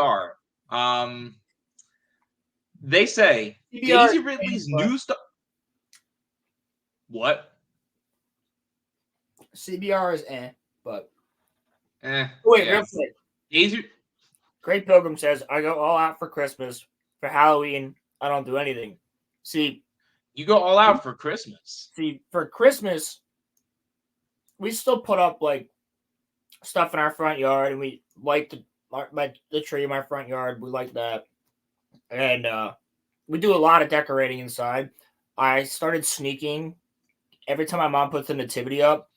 are. They say CBR Daisy Ridley's new Star. What? CBR is but wait, Yeah. real quick. Daisy. Great Pilgrim says, I go all out for Christmas. For Halloween, I don't do anything. See, you go all out for Christmas. See, for Christmas, we still put up like stuff in our front yard, and we light the tree in my front yard. We like that, and we do a lot of decorating inside. I started sneaking every time my mom puts the nativity up.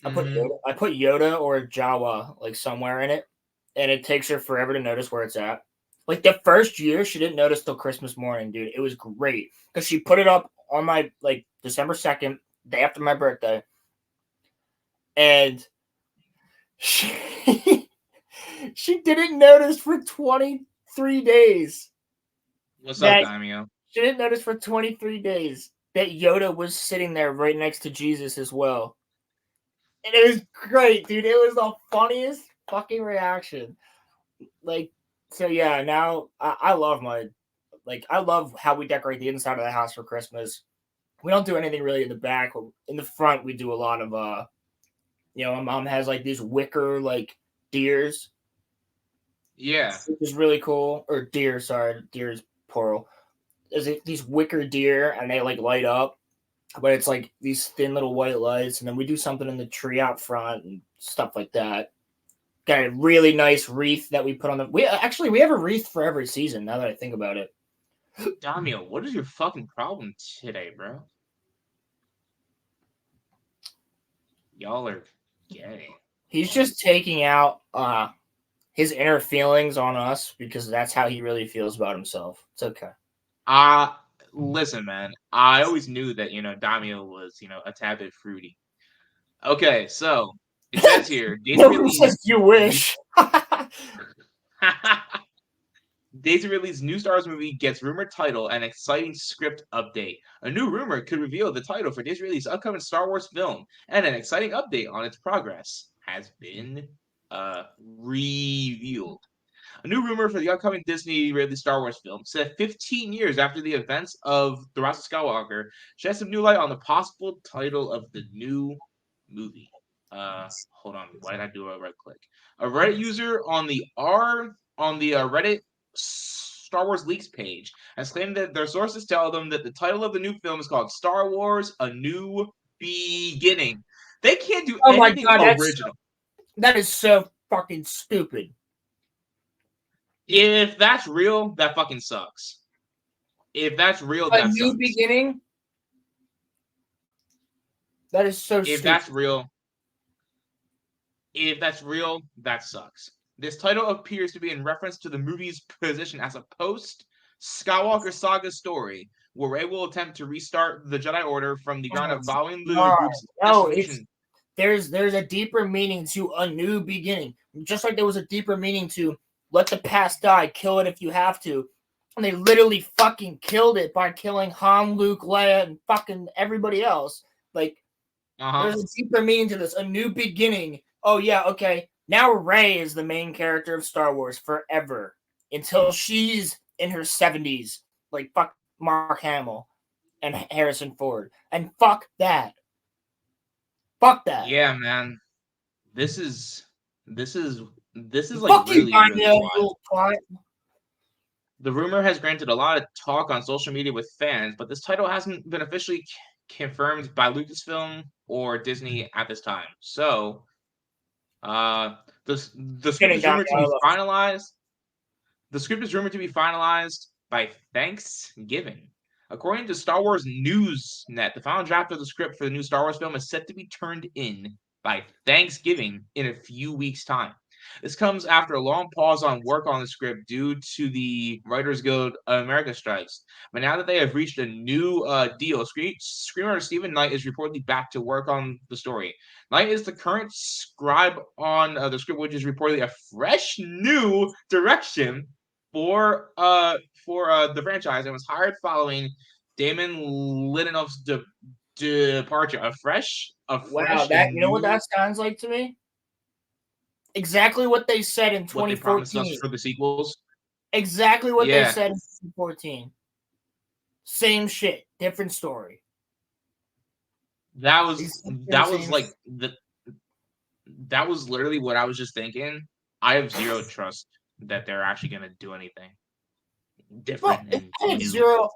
I put Yoda or Jawa like somewhere in it, and it takes her forever to notice where it's at. Like the first year, she didn't notice till Christmas morning, dude. It was great because she put it up on my like December 2nd, day after my birthday, and she she didn't notice for 23 days. What's up, Damio? She didn't notice for 23 days that Yoda was sitting there right next to Jesus as well. And it was great, dude. It was the funniest fucking reaction. Like, so yeah, now I love I love how we decorate the inside of the house for Christmas. We don't do anything really in the back. In the front, we do a lot of, my mom has like these wicker, like deers. Yeah. Which is really cool. Or deer, sorry. Deer is plural. There's these wicker deer and they like light up. But it's like these thin little white lights, and then we do something in the tree out front and stuff like that. Got a really nice wreath that we put on the. We have a wreath for every season. Now that I think about it, Damio, what is your fucking problem today, bro? Y'all are gay. he's just taking out his inner feelings on us because that's how he really feels about himself. It's okay. Listen, man. I always knew that Damio was a tad bit fruity. Okay, so it says here, Daisy Ridley's you wish. Daisy Ridley's new Star Wars movie gets rumored title and exciting script update. A new rumor could reveal the title for Daisy Ridley's upcoming Star Wars film, and an exciting update on its progress has been revealed. A new rumor for the upcoming Disney Ridley Star Wars film, set 15 years after the events of The Rise of Skywalker, sheds some new light on the possible title of the new movie. Hold on. Why did I do a right click? A Reddit user on the Reddit Star Wars leaks page has claimed that their sources tell them that the title of the new film is called Star Wars: A New Beginning. They can't do anything original. That is so fucking stupid. If that's real, that fucking sucks. If that's real, that sucks. A new beginning? That is so stupid. If that's real, that sucks. This title appears to be in reference to the movie's position as a post-Skywalker saga story, where Rey will attempt to restart the Jedi Order from the ground up following the group's dissolution. There's a deeper meaning to a new beginning. Just like there was a deeper meaning to let the past die, kill it if you have to. And they literally fucking killed it by killing Han, Luke, Leia, and fucking everybody else. Like, there's a deeper meaning to this. A new beginning. Oh, yeah, okay. Now Rey is the main character of Star Wars forever. Until she's in her 70s. Like, fuck Mark Hamill and Harrison Ford. And fuck that. Fuck that. Yeah, man. This is like fuck really, really wild. The rumor has granted a lot of talk on social media with fans, but this title hasn't been officially confirmed by Lucasfilm or Disney at this time. So, the script is rumored to be finalized. The script is rumored to be finalized by Thanksgiving. According to Star Wars Newsnet, the final draft of the script for the new Star Wars film is set to be turned in by Thanksgiving in a few weeks' time. This comes after a long pause on work on the script due to the Writers Guild America strikes. But now that they have reached a new deal, screenwriter Stephen Knight is reportedly back to work on the story. Knight is the current scribe on the script, which is reportedly a fresh new direction for the franchise, and was hired following Damon Lindelof's departure. A fresh. Wow, that you know what that sounds like to me? Exactly what they said in what they promised us 2014. for the sequels. Exactly what they Yeah, said in 2014. Same shit, different story. that was Exactly the that was same. like the that was literally what I was just thinking. I have zero trust that they're actually gonna do anything Well, different and I have new. zero.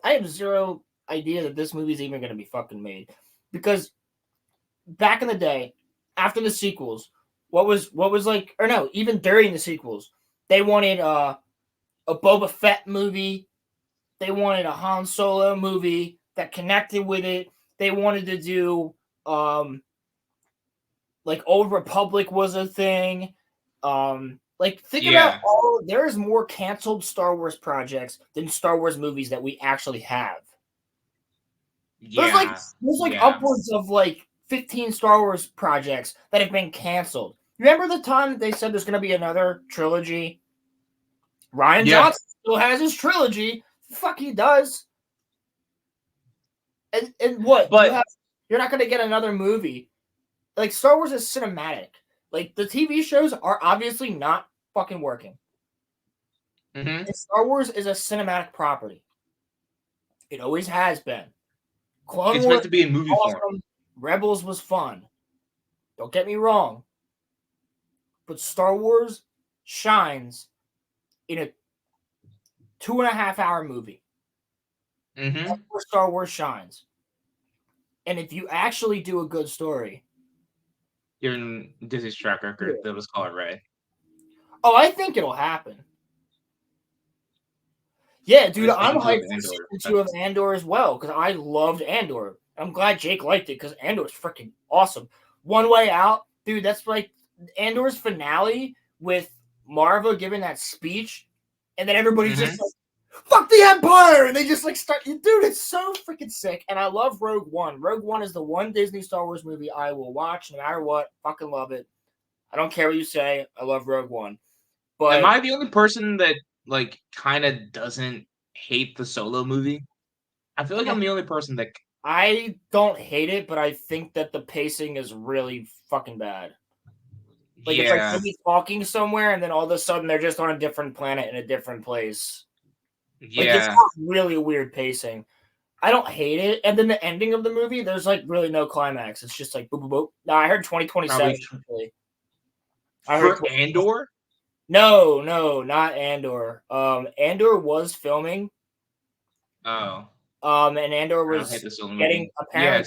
I have zero idea that this movie's even going to be fucking made, because back in the day, after the sequels, what was like, or no, even during the sequels, they wanted a Boba Fett movie. They wanted a Han Solo movie that connected with it. They wanted to do like Old Republic was a thing. Like think about Yeah, there's more canceled Star Wars projects than Star Wars movies that we actually have. There's like yeah, there's like yeah, upwards of like 15 Star Wars projects that have been canceled. Remember the time that they said there's going to be another trilogy? Ryan yeah. Johnson still has his trilogy. Fuck, he does. And what you But have? You're not going to get another movie. Like Star Wars is cinematic. Like the TV shows are obviously not fucking working. mhm. And Star Wars is a cinematic property. It always has been. Clone It's Wars meant to be in was movie form. awesome. Rebels was fun. Don't get me wrong. But Star Wars shines in a 2.5 hour movie. That's Mhm. where Star Wars shines. And if you actually do a good story, Given Disney's track record, yeah. that was called right. Oh, I think it'll happen. Yeah, Or dude, I'm season two of hyped for Andor. season 2 of Andor as well, because I loved Andor. I'm glad Jake liked it, because Andor's freaking awesome. One Way Out, dude, that's like Andor's finale with Marva giving that speech, and then everybody's just Mhm. like, fuck the Empire! And they just like start, dude, it's so freaking sick. And I love Rogue One. Rogue One is the one Disney Star Wars movie I will watch no matter what. Fucking love it. I don't care what you say. I love Rogue One. Am But I the only person that like kind of doesn't hate the Solo movie? I feel like I'm the only person that I don't hate it, but I think that the pacing is really fucking bad. Like it's like yeah, they'll be talking somewhere, and then all of a sudden they're just on a different planet in a different place. Like it's yeah. got really weird pacing. I don't hate it, and then the ending of the movie, there's like really no climax. It's just like boop boop boop. No, I heard 2027. Probably Actually. I heard for Andor. no, no, not Andor. Andor was filming. Oh, And Andor I don't hate was the Solo getting movie. Yeah,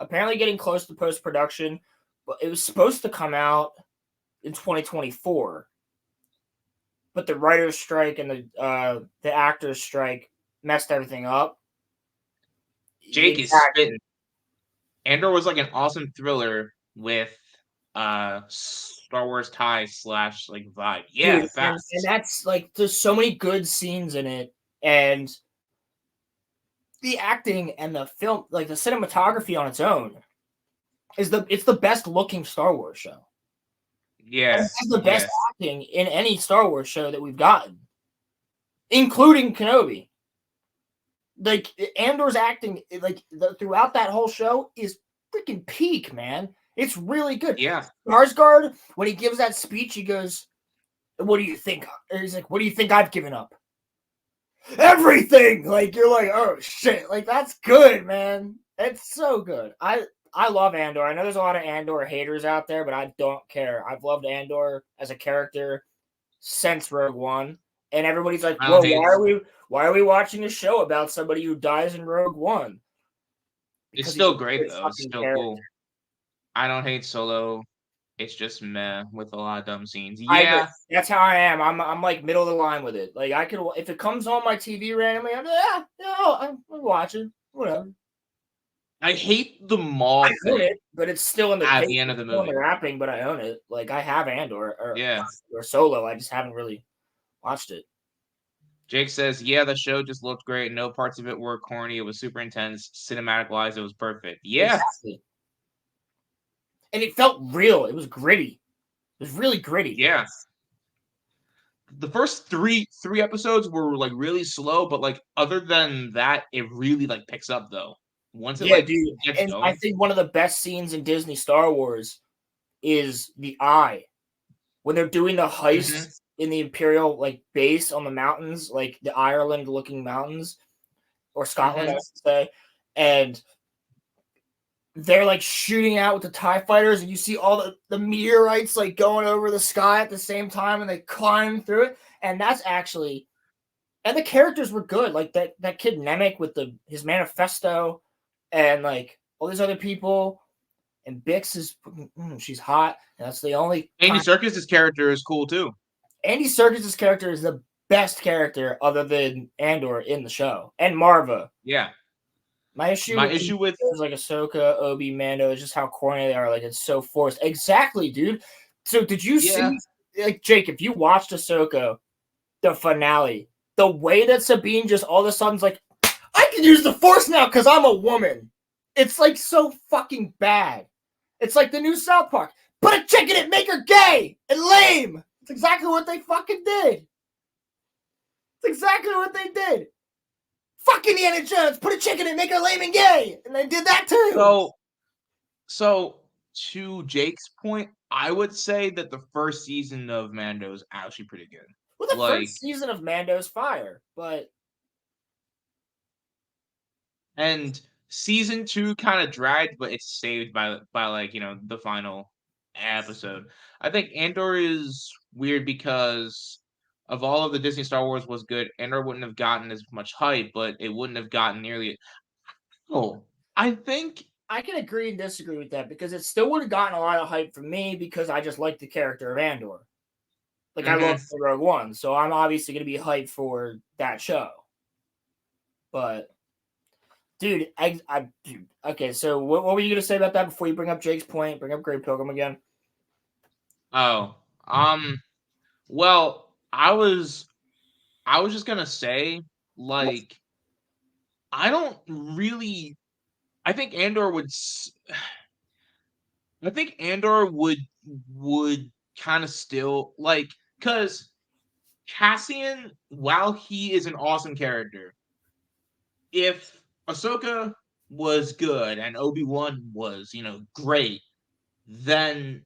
apparently same. getting close to post production, but it was supposed to come out in 2024. But the writers' strike and the actors' strike messed everything up. Jake is Exactly, spitting. Andor was like an awesome thriller with Star Wars tie slash like vibe. Yeah, dude, and facts. that's like there's so many good scenes in it, and the acting and the film, like the cinematography on its own, it's the best looking Star Wars show. And it Yeah, has the best yeah, acting in any Star Wars show that we've gotten, including Kenobi. Like Andor's acting, like throughout that whole show, is freaking peak, man. It's really good. yeah. Skarsgård, when he gives that speech, he goes, "What do you think?" He's like, "What do you think I've given up?" Everything. Like you're like, "Oh shit!" Like that's good, man. It's so good. I love Andor. I know there's a lot of Andor haters out there, but I don't care. I've loved Andor as a character since Rogue One, and everybody's like, I don't "Well, hate. why are we watching a show about somebody who dies in Rogue One?" It's Because he's a still great good though. It's fucking still character. cool. I don't hate Solo. It's just meh with a lot of dumb scenes. I agree. Yeah, That's how I am. I'm like middle of the line with it. Like I could, if it comes on my TV randomly, I'm yeah, no, I'm watching whatever. I hate the I mall own thing it, but it's still in the at tape, the end of it's the still in the movie. wrapping, but I own it. Like I have Andor Yeah. or Solo. I just haven't really watched it. Jake says, yeah, the show just looked great. No parts of it were corny. It was super intense. Cinematic wise, it was perfect. Yeah. Exactly. And it felt real. It was gritty. It was really gritty. Yeah. The first three episodes were like really slow, but like other than that, it really like picks up though. Once it Yeah, like dude. gets And I going. think one of the best scenes in Disney Star Wars is the eye when they're doing the Mm-hmm. heist in the Imperial like base on the mountains, like the Ireland looking mountains, or Scotland, I Mm-hmm. should say, and they're like shooting out with the TIE fighters, and you see all the meteorites like going over the sky at the same time, and they climb through it. And that's actually, and the characters were good. Like that kid Nemec with his manifesto, and like all these other people. And Bix is she's hot. And that's the only Andy time. Serkis's character is cool too. Andy Serkis's character is the best character other than Andor in the show, and Marva. Yeah. My issue My with issue with shows like Ahsoka, Obi, Mando is just how corny they are. Like it's so forced. Exactly, dude. So did you yeah. see, like Jake? If you watched Ahsoka, the finale, the way that Sabine just all of a sudden's like, I can use the Force now because I'm a woman. It's like so fucking bad. It's like the new South Park. Put a chick in it, make her gay and lame. It's exactly what they fucking did. It's exactly what they did. Fuck Indiana Jones, put a chick in it, make her lame and gay. And they did that too. So to Jake's point, I would say that the first season of Mando is actually pretty good. Well, the Like, first season of Mando's fire, but and season 2 kind of dragged, but it's saved by like, the final episode. I think Andor is weird because of all of the Disney Star Wars was good. Andor wouldn't have gotten as much hype, but it wouldn't have gotten nearly. Oh, I think I can agree and disagree with that because it still would have gotten a lot of hype from me because I just like the character of Andor. Like I love Rogue One, so I'm obviously going to be hyped for that show. But dude, dude, okay. So what were you going to say about that before you bring up Jake's point? Bring up Great Pilgrim again. Oh, well, I was just gonna say, like, I don't really. I think Andor would. I think Andor would kind of still like because Cassian, while he is an awesome character, if Ahsoka was good and Obi-Wan was, great, then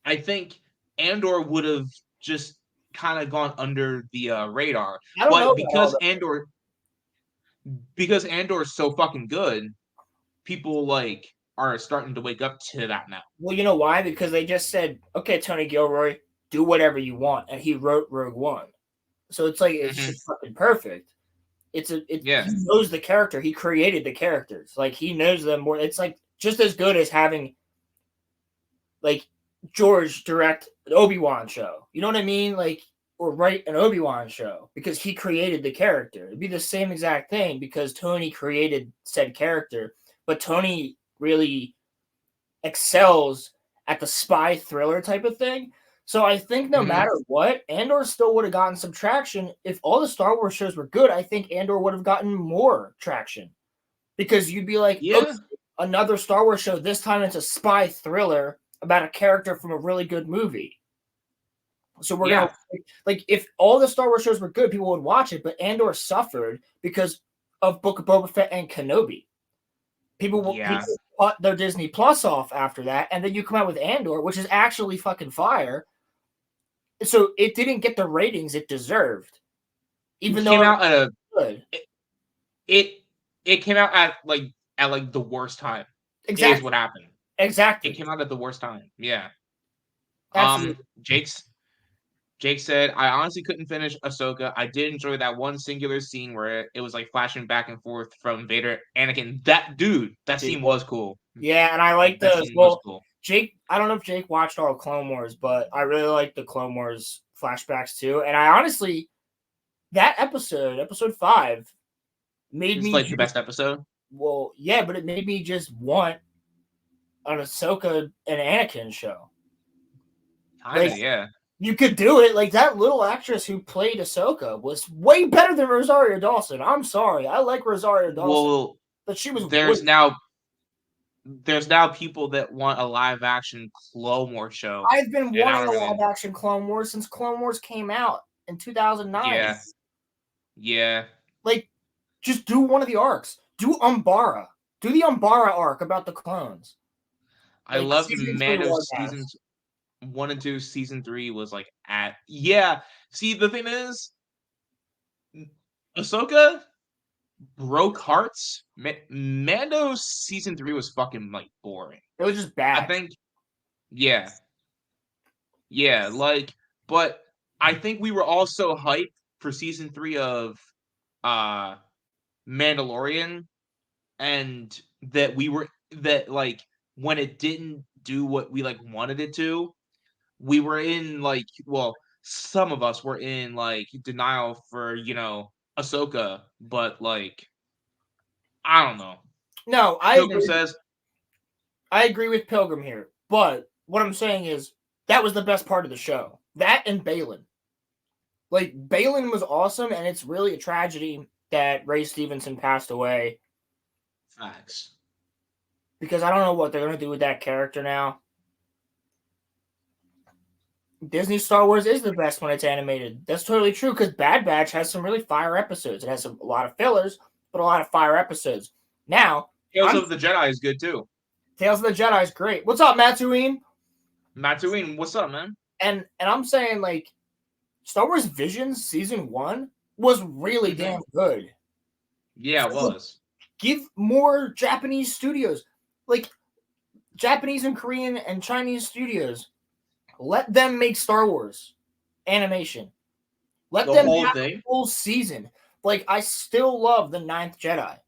I think Andor would have just kind of gone under the radar. I don't know But about all that. because Andor is so fucking good, people like are starting to wake up to that now. Well, you know why? Because they just said, "Okay, Tony Gilroy, do whatever you want," and he wrote Rogue One. So it's like it's Mm-hmm. just fucking perfect. Yeah. He knows the character. He created the characters. Like he knows them more. It's like just as good as having like George direct an Obi-Wan show. You know what I mean? Like or write an Obi-Wan show because he created the character. It'd be the same exact thing because Tony created said character, but Tony really excels at the spy thriller type of thing. So I think no Mm-hmm. matter what, Andor still would have gotten some traction. If all the Star Wars shows were good, I think Andor would have gotten more traction. Because you'd be like, okay, Yeah. another Star Wars show, this time it's a spy thriller about a character from a really good movie. So we're Yeah. gonna like if all the Star Wars shows were good, people would watch it, but Andor suffered because of Book of Boba Fett and Kenobi. People Yeah. cut their Disney Plus off after that, and then you come out with Andor, which is actually fucking fire. So it didn't get the ratings it deserved, even It though came it out at a was good. it came out at the worst time. Is Exactly, what happened. It exactly, came out at the worst time. Yeah. absolutely. Jake said, I honestly couldn't finish Ahsoka. I did enjoy that one singular scene where it was like flashing back and forth from Vader, Anakin. That scene was cool. Yeah, and I like That the scene was well, cool. Jake. I don't know if Jake watched all of Clone Wars, but I really like the Clone Wars flashbacks too. And I honestly, that episode 5, made It's me like the just best episode. well, yeah, but it made me just want an Ahsoka and Anakin show. Like Kinda, yeah. you could do it. Like that little actress who played Ahsoka was way better than Rosario Dawson. I'm sorry, I like Rosario Dawson, Well, but she was there's now people that want a live action Clone Wars show, I've been and I wanting don't a really. live action Clone Wars since Clone Wars came out in 2009. Yeah, yeah. Like, just do one of the arcs. Do Umbara. Do the Umbara arc about the clones. I Like loved season 3 Mando was ass. seasons. 1 and 2, season 3 was like at yeah. See, the thing is, Ahsoka broke hearts. Mando season 3 was fucking like boring. It was just I bad. think, yeah, yeah, like, but I think we were all so hyped for season 3 of uh Mandalorian, and that like when it didn't do what we like wanted it to, we were in like, well, some of us were in like denial for, Ahsoka, but like I don't know. No, Pilgrim says, I agree with Pilgrim here, but what I'm saying is that was the best part of the show. That and Balin. Like Balin was awesome, and it's really a tragedy that Ray Stevenson passed away facts. because I don't know what they're gonna do with that character now. Disney Star Wars is the best when it's animated. That's totally true because Bad Batch has some really fire episodes. It has a lot of fillers, but a lot of fire episodes. Now, Tales of the Jedi is good too. Tales of the Jedi is great. What's up, Matsuine? Matsuine, what's up, man? And I'm saying like Star Wars Visions season 1 was really damn good. Yeah, it was. Give more Japanese studios, like Japanese and Korean and Chinese studios, let them make Star Wars animation. Let them whole have thing? a full season. Like I still love the Ninth Jedi.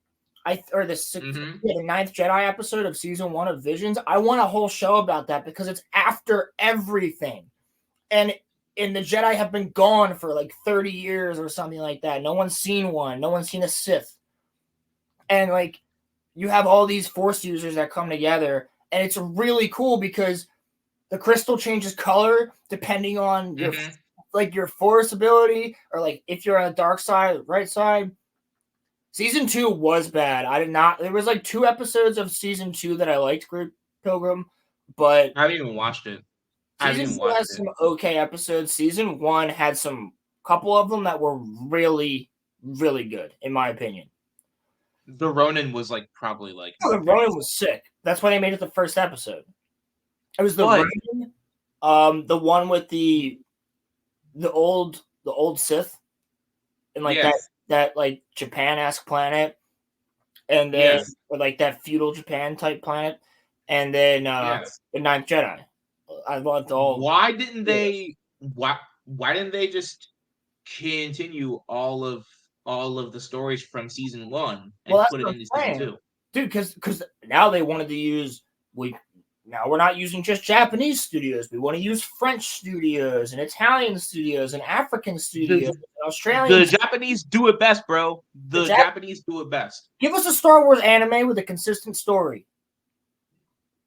The Ninth Jedi episode of season 1 of Visions. I want a whole show about that because it's after everything. And the Jedi have been gone for like 30 years or something like that. No one's seen one. No one's seen a Sith. And like you have all these Force users that come together, and it's really cool because the crystal changes color depending on your your Force ability, or like if you're on the dark side or the right side. Season 2 was bad. I did not. There was like 2 episodes of season 2 that I liked, Great Pilgrim, but I haven't even watched it. season 2 has some okay episodes. Season 1 had some couple of them that were really, really good, in my opinion. The Ronin was like probably like. Oh, the Ronin was sick. That's why they made it the first episode. It was the Ronin, the one with the old Sith, and like that like Japan-esque planet, and then or like that feudal Japan type planet, and then the Ninth Jedi. I loved all. Why didn't they? Why didn't they just continue all of the stories from season 1 and put it into season 2? Dude, because now they wanted to use now we're not using just Japanese studios. We want to use French studios and Italian studios and African studios and Australian. The Japanese do it best, bro. The Japanese do it best. Give us a Star Wars anime with a consistent story.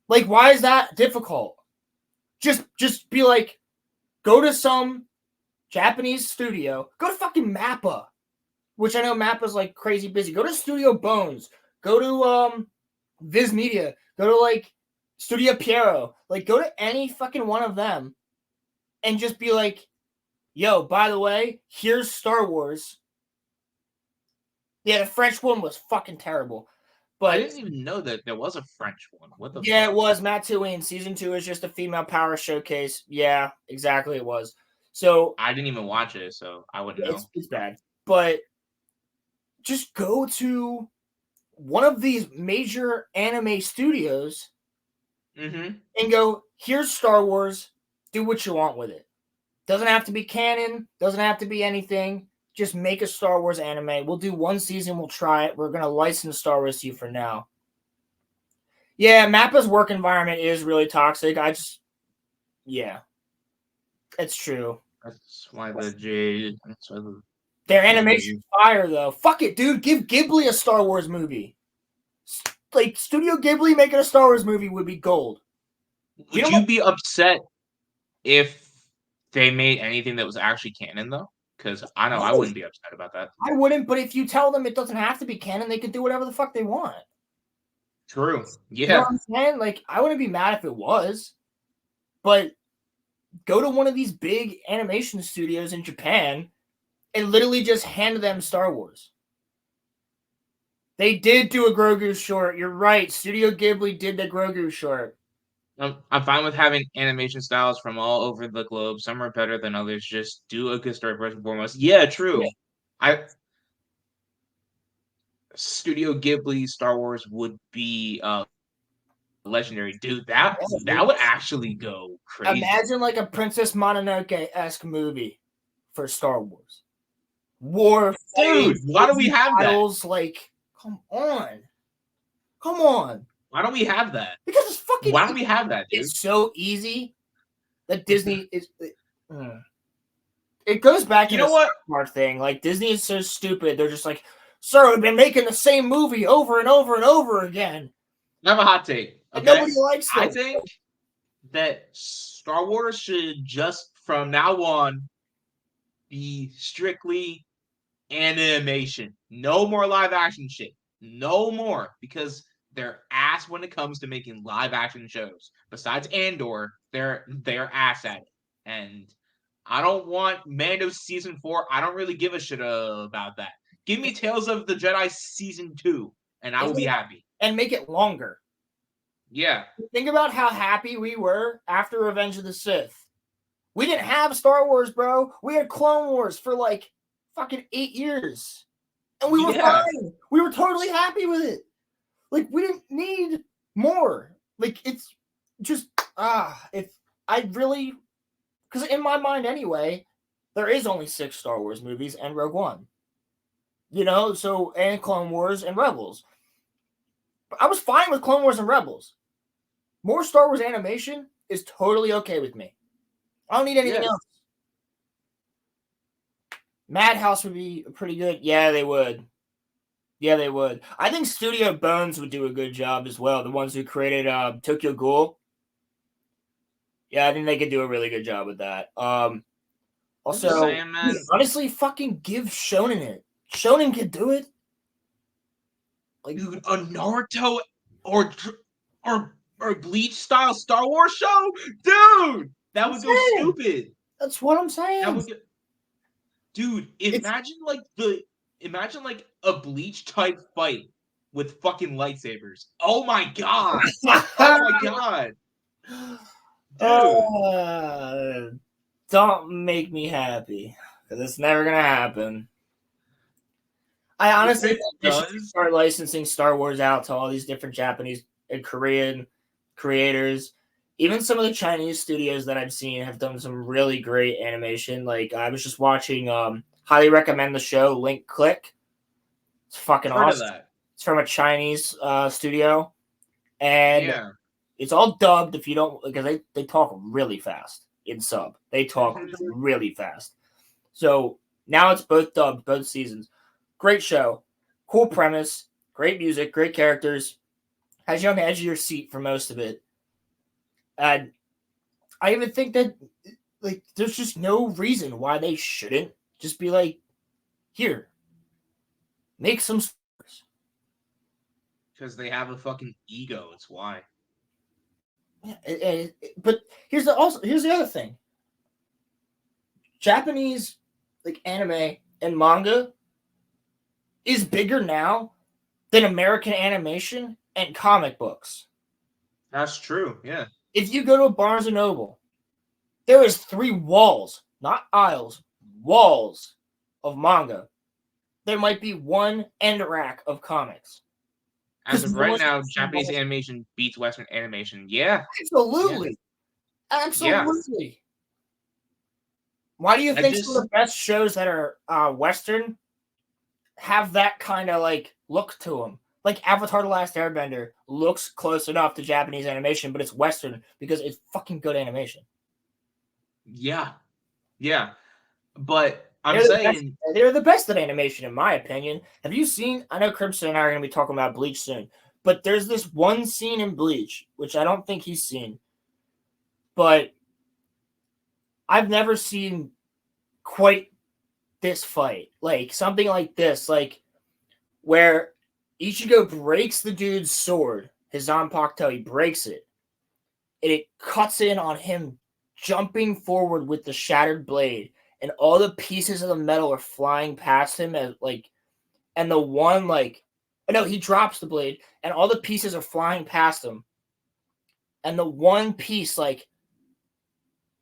Like, why is that difficult? Just be like, go to some Japanese studio. Go to fucking Mappa, which I know Mappa's like crazy busy. Go to Studio Bones. Go to Viz Media. Go to like Studio Piero. Like, go to any fucking one of them and just be like, yo, by the way, here's Star Wars. Yeah, the French one was fucking terrible. But I didn't even know that there was a French one. What the fuck? It was. Matsuine. Season 2 is just a female power showcase. Yeah, exactly it was. So I didn't even watch it, so I wouldn't know. It's bad. But just go to one of these major anime studios and go, here's Star Wars. Do what you want with it. Doesn't have to be canon. Doesn't have to be anything. Just make a Star Wars anime. We'll do 1 season. We'll try it. We're going to license Star Wars to you for now. Yeah, Mappa's work environment is really toxic. Yeah. It's true. That's why their animation's fire, though. Fuck it, dude. Give Ghibli a Star Wars movie. Like, Studio Ghibli making a Star Wars movie would be gold. Would you be upset if they made anything that was actually canon, though? Because I know I wouldn't be upset about that. I wouldn't, but if you tell them it doesn't have to be canon, they could do whatever the fuck they want. True. Yeah. You know what I'm saying? Like, I wouldn't be mad if it was. But go to one of these big animation studios in Japan and literally just hand them Star Wars. They did do a Grogu short. You're right. Studio Ghibli did the Grogu short. I'm fine with having animation styles from all over the globe. Some are better than others. Just do a good story first and foremost. Yeah, Yeah, true. I Studio Ghibli Star Wars would be legendary, dude. That dude. would actually go crazy. Imagine like a Princess Mononoke-esque movie for Star Wars. War, Dude, fighting, why do we have that? battles, like, come on. Come on. Why don't we have that? Because it's fucking Why don't we have that, dude? it's so easy that Disney is it goes back to You the know what? South Park thing. Like Disney is so stupid. They're just like, sir, we've been making the same movie over and over and over again. I have a hot take. And Okay, nobody likes them. I think that Star Wars should just from now on be strictly animation. No more live action shit. No more because they're ass when it comes to making live action shows. Besides Andor, they're ass at it. And I don't want Mando season 4. I don't really give a shit about that. Give me Tales of the Jedi season 2 and I will be happy. And make it longer. Yeah. Think about how happy we were after Revenge of the Sith. We didn't have Star Wars, bro. We had Clone Wars for like fucking 8 years. And we were fine. We were totally happy with it. Like, we didn't need more. Like, it's just, if I really, because in my mind anyway, there is only 6 Star Wars movies and Rogue One. You know, so, and Clone Wars and Rebels. But I was fine with Clone Wars and Rebels. More Star Wars animation is totally okay with me. I don't need anything else. Madhouse would be pretty good. Yeah, they would. Yeah, they would. I think Studio Bones would do a good job as well. The ones who created Tokyo Ghoul. Yeah, I think they could do a really good job with that. Also, saying, man. Honestly, fucking give Shonen it. Shonen could do it. Like, dude, a Naruto or Bleach style Star Wars show, dude, that would go stupid. That's what I'm saying. Dude, imagine like a Bleach type fight with fucking lightsabers. Oh my god! Oh my god! Dude. Don't make me happy, because it's never gonna happen. I honestly think they should start licensing Star Wars out to all these different Japanese and Korean creators. Even some of the Chinese studios that I've seen have done some really great animation. Like, I was just watching, highly recommend the show Link Click. It's fucking awesome. It's from a Chinese studio, and it's all dubbed. If you don't, because they talk really fast in sub. They talk really fast. So now it's both dubbed, both seasons. Great show, cool premise, great music, great characters. Has you on the edge of your seat for most of it. And I even think that, like, there's just no reason why they shouldn't just be like, here, make some stars. Because they have a fucking ego. It's why. Yeah, but here's the other thing. Japanese like anime and manga is bigger now than American animation and comic books. That's true. Yeah. If you go to a Barnes and Noble, there is 3 walls, not aisles, walls of manga. There might be 1 end rack of comics. As of right now, Japanese animation beats Western animation. Yeah. Absolutely. Yeah. Absolutely. Yeah. Why do you think some of the best shows that are Western have that kind of like look to them? Like Avatar: The Last Airbender looks close enough to Japanese animation, but it's Western because it's fucking good animation. Yeah. Yeah. But I'm saying they're the best at animation, in my opinion. Have you seen? I know Crimson and I are going to be talking about Bleach soon, but there's this one scene in Bleach, which I don't think he's seen, but I've never seen quite this fight. Like something like this, like where Ichigo breaks the dude's sword, his Zanpakuto, he breaks it, and it cuts in on him jumping forward with the shattered blade. And all the pieces of the metal are flying past him as and the one he drops the blade and all the pieces are flying past him. and the one piece, like,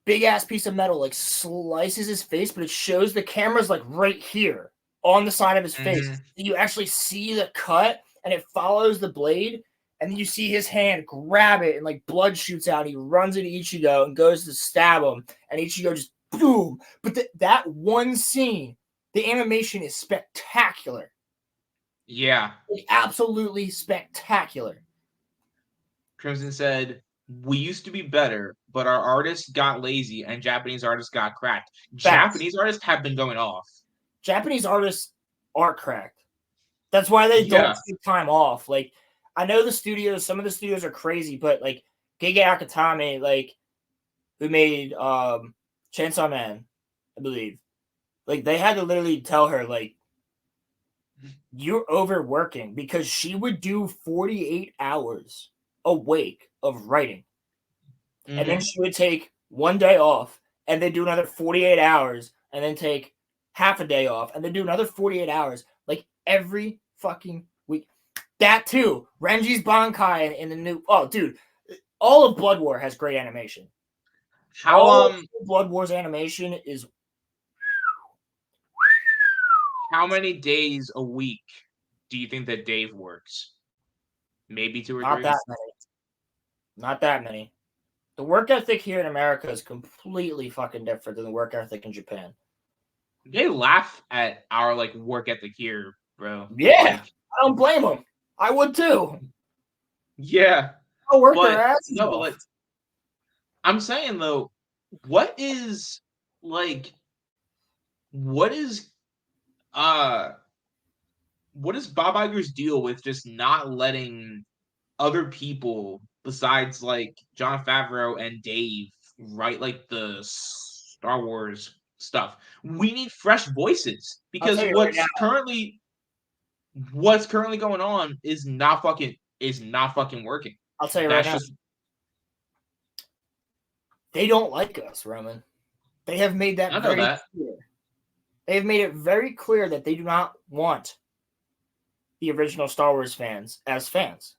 big ass piece of metal, like, slices his face, but it shows the camera's like right here on the side of his face. You actually see the cut, and it follows the blade, and then you see his hand grab it, and like blood shoots out. He runs into Ichigo and goes to stab him, and Ichigo just boom. But that one scene, the animation is spectacular. Yeah. Like, absolutely spectacular. Crimson said, "We used to be better, but our artists got lazy and Japanese artists got cracked." Facts. Japanese artists have been going off. Japanese artists are cracked. That's why they don't take time off. Like, I know the studios, some of the studios are crazy, but like Gege Akutami, like, who made Chainsaw Man, I believe, like, they had to literally tell her, like, you're overworking, because she would do 48 hours awake of writing. And then she would take one day off and then do another 48 hours and then take half a day off and then do another 48 hours, like, every fucking week. That too. Renji's Bankai in the new. Oh, dude. All of Blood War has great animation. All Blood War's animation is. How many days a week do you think that Dave works? Maybe 2 or 3? Not that many. Not that many. The work ethic here in America is completely fucking different than the work ethic in Japan. They laugh at our, like, work ethic here, bro. Yeah, like, I don't blame them. I would too. Yeah. I'll work their asses no, off. but like, I'm saying though, what is Bob Iger's deal with just not letting other people besides like Jon Favreau and Dave write like the Star Wars stuff? We need fresh voices, because what's currently going on is not fucking working. I'll tell you right now. They don't like us, Roman. They have made that very clear. They have made it very clear that they do not want the original Star Wars fans as fans.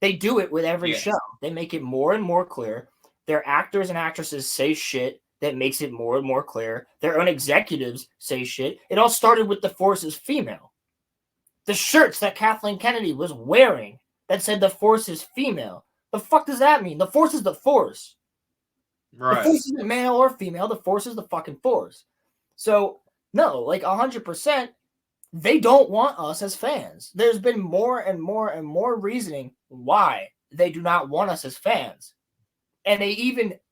They do it with every show. They make it more and more clear. Their actors and actresses say shit that makes it more and more clear. Their own executives say shit. It all started with the Force is female. The shirts that Kathleen Kennedy was wearing that said the Force is female. The fuck does that mean? The Force is the Force. Right. The Force isn't male or female. The Force is the fucking Force. So, no, like 100%, they don't want us as fans. There's been more and more and more reasoning why they do not want us as fans. And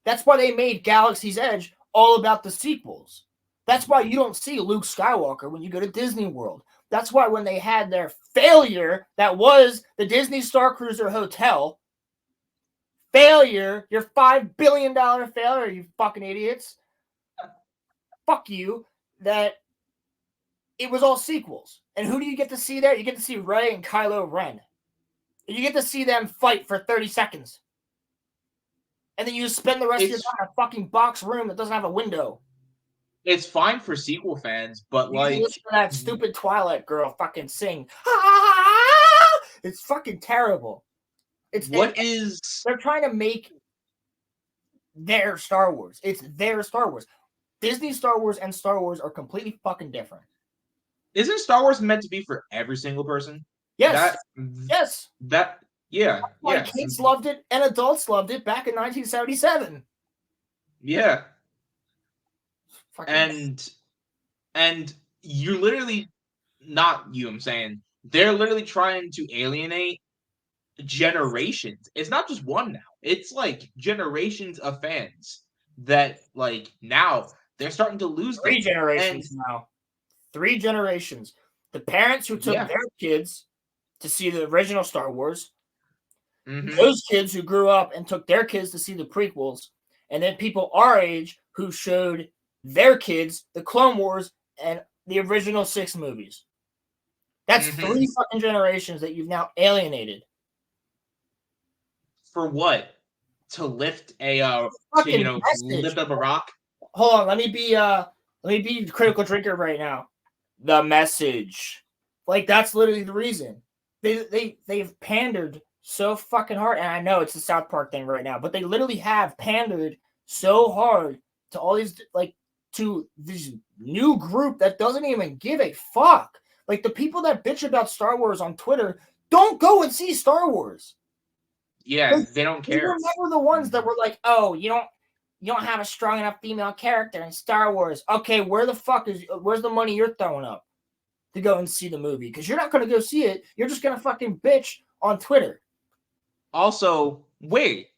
that's why they made Galaxy's Edge all about the sequels. That's why you don't see Luke Skywalker when you go to Disney World. That's why when they had their failure, that was the Disney Star Cruiser Hotel, failure, your $5 billion failure, you fucking idiots. Fuck you, that it was all sequels. And who do you get to see there? You get to see Rey and Kylo Ren. And you get to see them fight for 30 seconds. And then you spend the rest of your time in a fucking box room that doesn't have a window. It's fine for sequel fans, but like, listen to that stupid Twilight girl fucking sing. It's fucking terrible. They're trying to make their Star Wars. It's their Star Wars. Disney Star Wars and Star Wars are completely fucking different. Isn't Star Wars meant to be for every single person? Yes. Yeah. Kids loved it and adults loved it back in 1977. Yeah. And you're literally, not you, I'm saying, they're literally trying to alienate generations. It's not just one now. It's like generations of fans that, like, now they're starting to lose 3 generations now. 3 generations. The parents who took their kids to see the original Star Wars, those kids who grew up and took their kids to see the prequels, and then people our age who showed their kids the Clone Wars and the original 6 movies. That's 3 fucking generations that you've now alienated. For what? To lift a lift up a rock? Hold on, let me be critical drinker right now. The message. Like, that's literally the reason. They've pandered so fucking hard. And I know it's a South Park thing right now, but they literally have pandered so hard to all these, like, to this new group that doesn't even give a fuck. Like, the people that bitch about Star Wars on Twitter don't go and see Star Wars. Yeah, Like, they don't we care. were never the ones that were like, oh, you don't have a strong enough female character in Star Wars. Okay, where's the money you're throwing up to go and see the movie? Because you're not going to go see it. You're just going to fucking bitch on Twitter. Also, wait,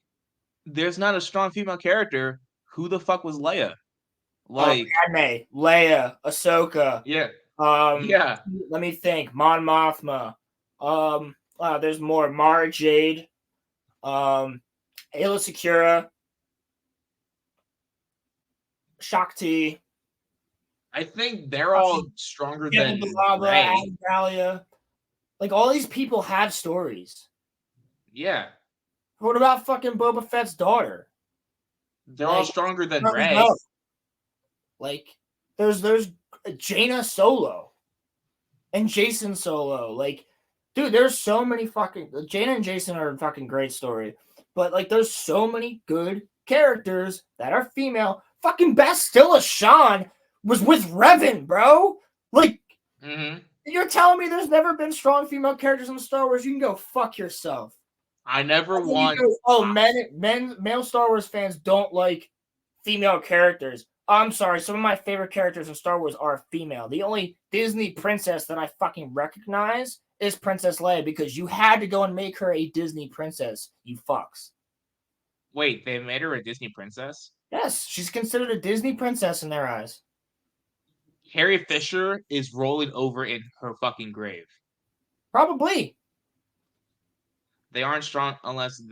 there's not a strong female character. Who the fuck was Leia? Like, Padme, Leia, Ahsoka. yeah, Um, yeah. let me think. Mon Mothma. There's more. Mara Jade. Ayla Secura. Shakti. I think they're all stronger than Rey. Adalia. Like, all these people have stories. Yeah, What about fucking Boba Fett's daughter? they're all Like, stronger than no. Rey. Like, there's Jaina Solo and Jason Solo. Like, dude, there's so many fucking Jaina and Jason are a fucking great story. But like, there's so many good characters that are female. Fucking Bastilla Shan was with Revan, bro. Like, you're telling me there's never been strong female characters in Star Wars? You can go fuck yourself. I never want. Male Star Wars fans don't like female characters. I'm sorry, some of my favorite characters in Star Wars are female. The only Disney princess that I fucking recognize is Princess Leia, because you had to go and make her a Disney princess, you fucks. Wait, they made her a Disney princess? Yes, she's considered a Disney princess in their eyes. Carrie Fisher is rolling over in her fucking grave. Probably. They aren't strong unless they